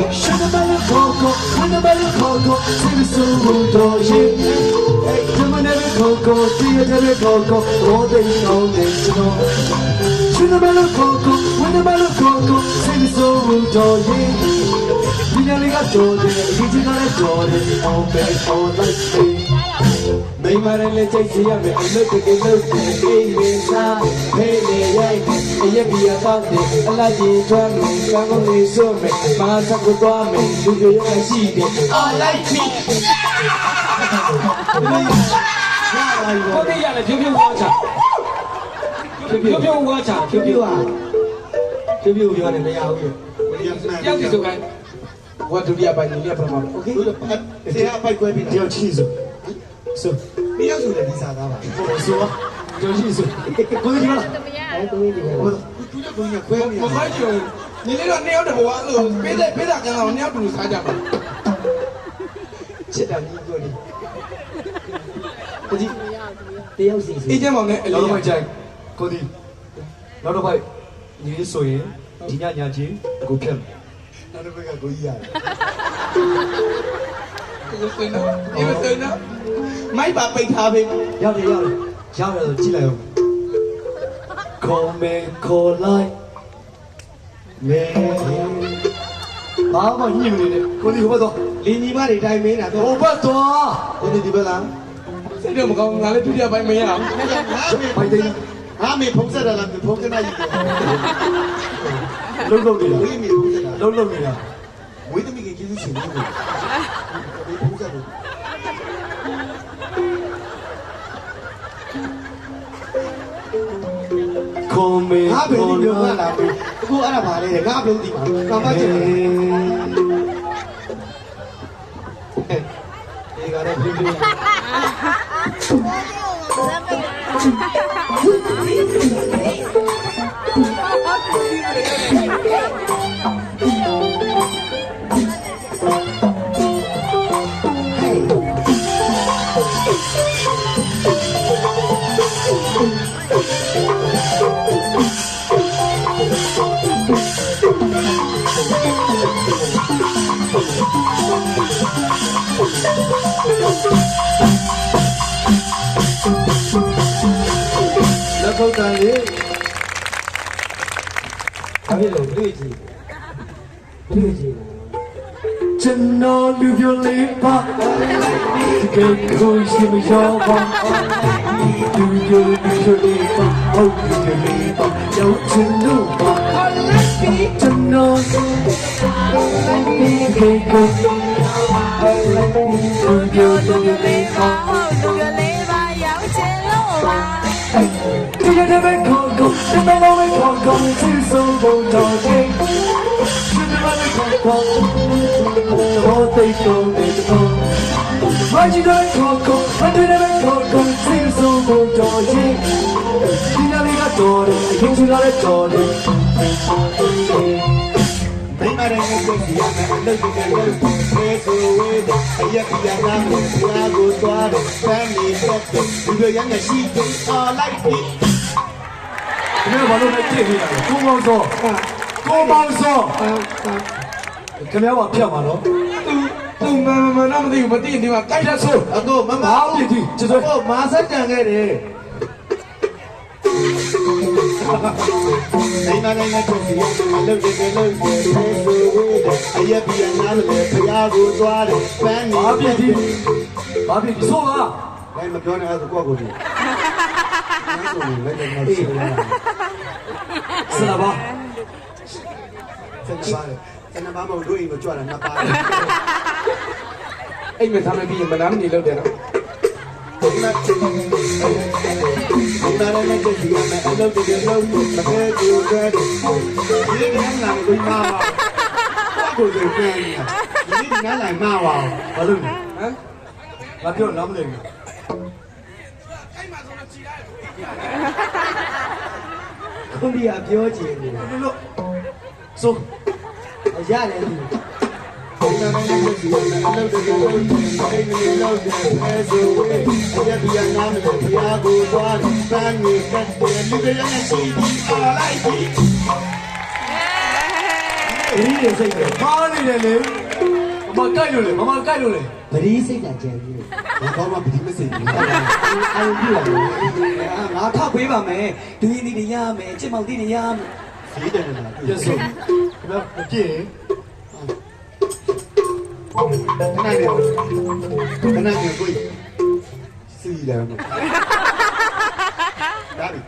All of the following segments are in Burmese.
Shanabala Coco, Shanabala Coco, sing so good, hey, Jamanella Coco, Theatre Coco, all they know, they know. Shanabala Coco, Shanabala Coco, sing so good, Vinaliga Jordan, Vigina Jordan, all back, all like me. May Marelle Chase, I look at the look, hey, be a party, I like it, come on, so me, Massa Gutame, do you see me? I like me. What are you water? Give you water, give you are. Give you your name. What do you have by the from? Okay, they are by going to your cheese. So, we are to the Lizada. So, your cheese. Go to your你呢個鳥就冇玩咯，俾人嘅鳥鳥唔使入。切到呢個呢，嗰啲屌事。呢隻望嘅，攞到咪就係嗰啲，攞到咪你水，幾廿年前股票，攞到咪個股嘢。呢個算啦，呢個算啦，咪把被他被，要嚟，進來。Call me, call like me. ဘာမှညှိမနေနဲ့ကိုဒီဟိုဘက်တော့လင်းကြီးမတွေတိုင်းမင်းတာတော့ဟိုဘက်တော့ကိုဒီဒီဘက်လားစိတ်တော့မကောင်းငါလည်းဒုတိယပိုင်းမရအောင်ဘိုင်သိန်းငါမေဖုံးဆက်တာလားဖုံးကနာကြီးလုံးလုံးနေတာဝေးမီဖုံးဆက်တာလုံးလုံးနေတာဝေးသမီးကကျေးဇူးရှင်လို့ဖုံးဆက်လို့ကိုမေငါဘယ်လိုပြောရလားအခုအဲ့ဒါပါလေငါဘယ်လိုဒီမှာကာမကျင်တယ်ဒီကလည်းပြပြလက်ပုတ်တန်လေးဘာဖြစ်လို့တွေ့ကြည့်ကျွန်တော်လူပြလေးပါကဲကိုရှိမရောပါလူပြလေးပါဟုတ်ကဲ့လေးပါရောက်ချင်လို့ပါကျွန်တော်ကဲကိုလူပြလေးပါYou're the best Coco, you're the best Coco, you're so good, darling. You're the best Coco, the whole thing goes on. Why you like Coco? I'm the best Coco, you're so good, darling. You're the best darling, you're the best darling. Mấy mai đây nghe tiếng gì à mẹ nơi gì nghe nơi nghe rồi quên ai ya kia nam ya go toa de family set you go yang ya shi all like me ဒီမှာဘာလို့လဲကြည့်နေတာလဲကိုမောင်စောခင်ဗျားကဖြတ်ပါနော်သူမနာမသိဘူးမသိနေမှာတိုက်တတ်ဆိုအကိုမမအောင်ပြီကျတော့မာဆက်ကြံခဲ့တယ်အိမ်မနိုင်ငံချုပ်စီအလုပ်တွေလုပ်တယ်ဆိုဝေးတယ်အရက်ပြနားလည်းဖျားကိုသွားတယ်ပန်းနေဘာဖြစ်ဆိုပါလည်းမပြောနဲ့အဲ့ဒါကိုကိုကြီးဆိုရင်လည်းလည်းမဆိုရဆလာပါစနဘာမလို့အိမ်ကိုကြွလာနှစ်ပါးအိမ်မှာသမီးပြီးမနာမနေလောက်တယ်နော်ဒီမှာလည်းကြည့်ရမယ်အလုပ်တွေလုပ်မခဲကြည့်ကြတယ်ဒီကနေ့လာလို့မှာကိုယ်ကိုယ်ပြန်နေတာဒီကနေ့လာမှာပါဘာလို့ဟမ်ငါပြောနားမလည်ဘူးအဲ့မှာဆိုတော့ကြည်လိုက်ခုန်ဒီကပြောချင်နေတာလို့ဆိုရတယ်ဒီဒီနာမည်ကိုကြည့်ရမယ်အလုပ်တွေလုပ်တယ်အိမ်တွေလုပ်တယ်အဲဆိုဝေးအရက်ပြနားလည်းဖျားကိုသွားတယ်ပန်းနေတတ်တယ်လူတွေရဲ့ရှိပြီးအားလိုက်ပြီး ရီးတွေစိတ်တယ် မားနေတယ်လေမကိုက်လို့လေမကိုက်လို့လေ ပရီးစိတ်တာကြံပြီးတော့ဘာမှပရီးမစိတ်ဘူးအာရုံပြလာတယ်ငါထောက်ပေးပါမယ်ဒူးရင်ဒီရမယ်ချစ်မောင်ဒီရမယ်စီးတယ်လားပြည့်စုံဒါမကြည့်ခဏနေကိုစီးတယ်ဒါပြီ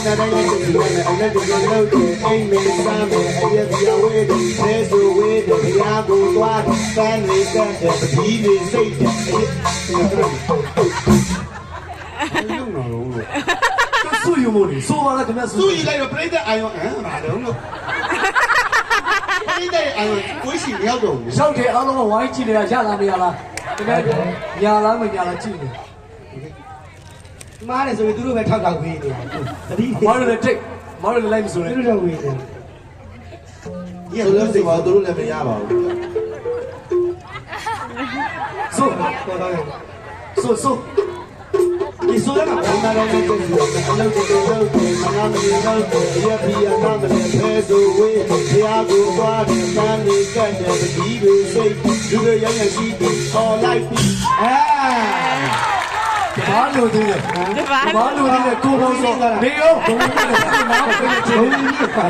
နာတိုင်းနဲ့ဒီလိုနဲ့အဲ့ဒါကိုလုပ်တယ်အိမ်မေးစားမယ်အရက်ပြဝဲတယ်ဆဲဆိုဝဲတယ်ဘုရားကိုသွားစမ်းနေတတ်တယ်ပတိတွေစိတ်တယ်အဲ့ဒါလုံးတော့လို့ဆူယူမို့လေဆိုပါလားခင်ဗျဆူ သူ့ကြီးလိုက်တော့ပြိတ္တအာယုံဘာလုံးလို့ပြိတ္တအာယုံကိုရှိရောက်တော့ဘူး ရောက်တယ်အားလုံးကဝိုင်းကြည့်နေတာရလားမရလားခင်ဗျညာလားမညာလားကြည့်နေ မားတယ်ဆိုရင်သူတို့ပဲထောက်ပေးနေတာတတိ မားရတဲ့တိတ်မားရတဲ့လိုက်မဆိုနဲ့ သူတို့တော့ဝေးတယ်ဒီကလည်းစိတ်ပါသူတို့လည်းမရပါဘူးဆိုတော်တော်ဆိုဒီဆိုရမှာဘာမှလည်းမသိဘူးအလုပ်တွေလုပ်တယ်မနာမနေလုပ်တယ်ရပြရနာမလည်းဖဲဆိုဝေးဘုရားကိုသွားတယ်စမ်းနေကြတယ်ပတိတွေစိတ်လူတွေရရရှိတယ်ခေါ်လိုက်ပြီဘာလို့သေးလဲဘာလို့သေးလဲကိုဘောဆိုနေရောဘုံကြီးနဲ့နားပိတ်ချင်ဘုံကြီးပါ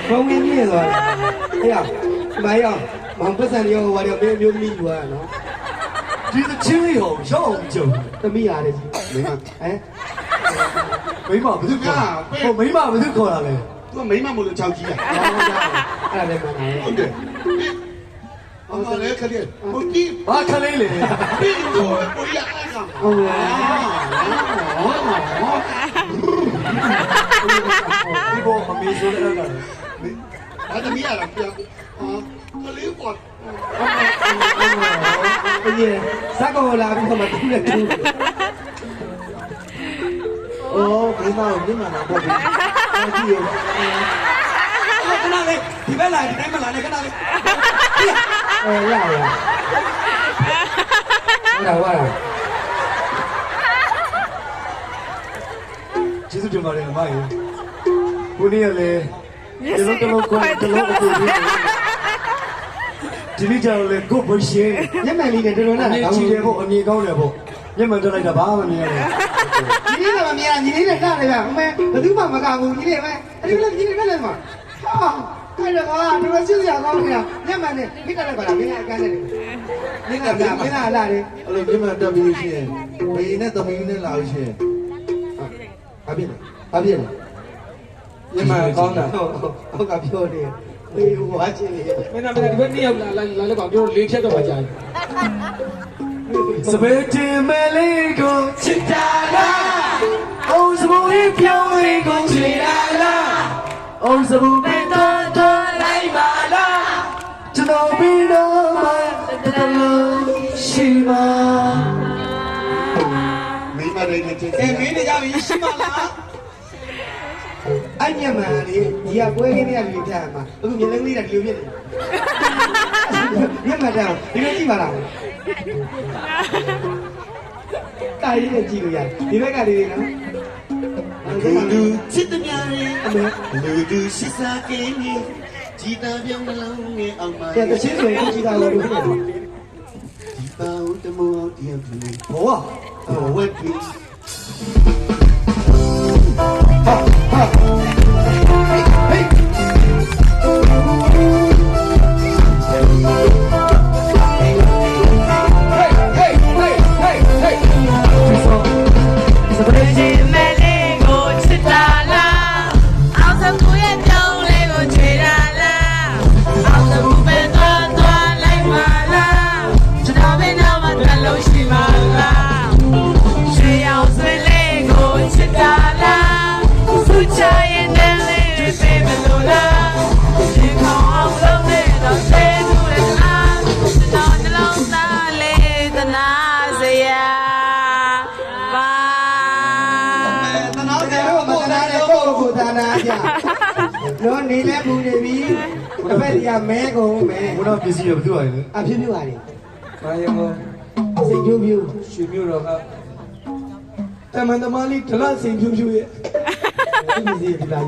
ဘုံကြီးနေသွားတယ်ဟဲ့မရမောင်ပတ်စံရောဟိုရောမေမျိုးသမီးယူရနော်ဒီသချင်းလေးဟောရောက်အောင်ကြုံသမီးရတယ်ကြီးမိမဘယ်သူခေါ်ဟိုမိမဘယ်သူခေါ်တာလဲသူကမိမမို့လို့6ကြီးอ่ะအဲ့ဒါလည်းမှန်တယ်ဟုတ်တယ်အော်လည်းခလေးဟိုကြီးဘာခလေးလေပြီးတော့ကိုရအားကဟုတ်ဒီဘောမမေးဆိုတဲ့အဲ့ဒါဘာသမီးရလားပြောကလေးပေါ့ဒီစကောလာပြီးတော့မတူနဲ့တူအိုးဘယ်မှာဒီမှာလာပေါ့ဒီကြည့်ရောခဏလေးဒီဘက်လာဒီတိုင်းမလာနဲ့ခဏလေးရရဝါကျေးဇူးတင်ပါတယ်မရေကိုနေ့ကလည်းဒီလိုတလုံးကိုတလုံးကိုဒီနေ့ကျတော့လေကိုဘရှင်မျက်မှန်လေးနဲ့တော်တော်နဲ့ကြည့်တယ်ပေါ့အမြင်ကောင်းတယ်ပေါ့မျက်မှန်တက်လိုက်တာဘာမှမမြင်ရဘူးညီလေးကမမြင်ရညီလေးနဲ့တားတယ်ဗျအမေဘယ်သူမှမကဘူးညီလေးပဲအဲ့ဒီညီလေးနဲ့လည်းမဟာအဲ့တော့တော်တော်ချစ်စရာကောင်းနေတာမျက်မှန်နဲ့မိတက်လိုက်ပါလားမင်းကအကန်းနဲ့မင်းကလာတယ်အဲ့လိုမျက်မှန်တက်ပြီးရှိရင်ဘေးနဲ့သမီးနဲ့လာလို့ရှိရင်အပြည့်မျက်မှန်ကောင်းတာဟုတ်ကပြောတယ်ဘေးဝါချင်လေမင်းဒီဘက်နှစ်ယောက်လာလည်းကောင်ပြောလေးဖြတ်တော့မှကြာတယ်စပယ်တင်မဲလေးကိုချစ်တာလားအုံးစပူလေးပြောင်းလေးကိုချစ်တာလားအုံးစပူပဲတော့လိုက်ပါလားကျွန်တော်ပြီးတော့မှတလုံးရှိပါမိမလေးနဲ့ချစ်တယ်မင်းနေကြပြီရှိမလားအဲ့ညမလေးဒီကပွဲလေးတွေကလူပြရမှာအခုမျက်လုံးလေးကဒီလိုဖြစ်နေညမတောင်ဒီလိုကြည့်ပါလားတာရီနဲ့ကြည့်လို့ရတယ်ဒီဘက်ကလေးနော်လူချစ်တဲ့များလေးလူလူရှိစားကင်းကြီးကြည်တာပြောင်းနှလုံးနဲ့အောင်ပါတဲ့ချင်းဆိုရင်ကြည်တာလို့ပြောတယ်ဒီပေါင်းတမောတရားသူဘောဝက်ပြီးနော်နေလဲပူနေပြီတစ်ဖက်ကြီးကမဲကုန်မဲဘုရားပစ္စည်းရဘသူ့ပါလဲအဖြစ်ပြပါလေဘာရောစိတ်ဖြူဖြူရွှေမျိုးတော့ကတမန်သမားလေးဒလစိန်ဖြူဖြူရဲ့ ဒီစီဒီလာ